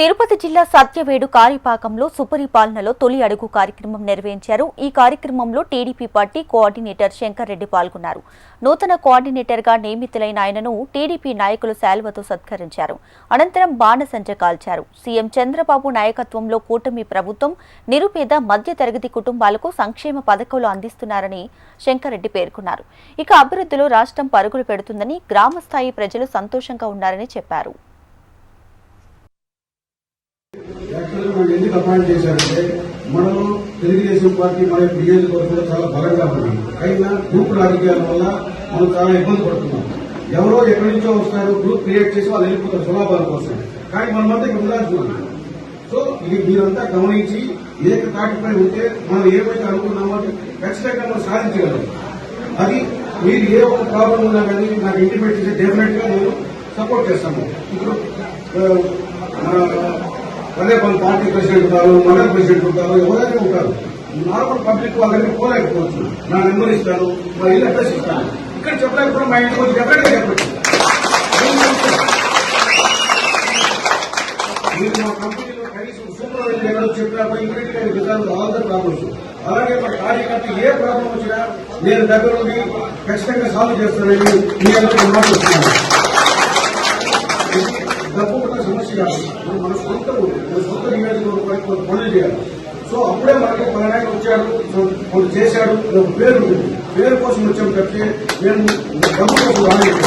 తిరుపతి జిల్లా సత్యవేడు కారిపాకంలో సుపరిపాలనలో తొలి అడుగు కార్యక్రమం నిర్వహించారు. ఈ కార్యక్రమంలో TDP party coordinator Shankar Reddy పాల్గొన్నారు. నూతన కోఆర్డినేటర్ గా నియమితులైన ఆయనను టీడీపీ నాయకులు శాల్వతో సత్కరించారు. అనంతరం బాణసంచ కాల్చారు. సీఎం చంద్రబాబు నాయకత్వంలో కూటమి ప్రభుత్వం నిరుపేద మధ్యతరగతి కుటుంబాలకు సంక్షేమ పథకాలు అందిస్తున్నారని శంకర్ రెడ్డి పేర్కొన్నారు. ఇక అభివృద్ధిలో రాష్ట్రం పరుగులు పెడుతుందని, గ్రామస్థాయి ప్రజలు సంతోషంగా ఉన్నారని చెప్పారు. ఎందుకు అపాయింట్ చేశారంటే మనం తెలుగుదేశం పార్టీ మన నియోజకవర్గంలో చాలా బలంగా ఉన్నాం. అయినా గ్రూప్ రాజకీయాల వల్ల మనం చాలా ఇబ్బంది పడుతున్నాం. ఎవరో ఎక్కడి నుంచో వస్తారు, గ్రూప్ క్రియేట్ చేసి వాళ్ళు వెళ్ళిపోతారు సులాభాల కోసం. కానీ మనమంతా ఇక్కడ ఉండాల్సింది. సో ఇది మీరంతా గమనించి ఏకతాటిపై ఉంటే మనం ఏమైతే అనుకున్నామో ఖచ్చితంగా మనం సాధించగలం. అది మీరు ఏ ఒక ప్రాబ్లం ఉన్నా కానీ నాకు ఇంటిమేట్ చేసి డెఫినెట్ గా నేను సపోర్ట్ చేస్తాను. ఇప్పుడు అదే మన పార్టీ ప్రెసిడెంట్ ఉంటారు, మండల ప్రెసిడెంట్ ఉంటారు, ఎవరైనా ఉంటారు. నార్మల్ పబ్లిక్ వాళ్ళకి పోలేకపోవచ్చు. నా నెంబర్ ఇస్తాను, మా ఇల్లు అడ్రస్ ఇస్తాను. ఇక్కడ చెప్పలేకపోతే మా ఇంటికి వచ్చి డెఫినెట్గా చెప్పచ్చు. మీరు మా కంపెనీలో కనీసం సూపర్వైజర్ ఎవరో చెప్పినప్పుడు ఇమీడియట్గా రిజాల్వ్ ఆల్ ద ప్రాబ్లమ్స్. అలాగే మా కార్యకర్త ఏ ప్రాబ్లం వచ్చినా నేను దగ్గర ఉండి ఖచ్చితంగా సాల్వ్ చేస్తానని మీ అందరికీ మాట వస్తున్నాను. డబ్బు కూడా సమస్య కాదు. మన సొంత నియోజకవర్గం పనులు చేయాలి. సో అప్పుడే మనకి పలానా వచ్చాడు, కొన్ని చేశాడు, పేరు ఉంటుంది. పేరు కోసం వచ్చాము తప్పితే నేను డబ్బు కోసం రాలేదు.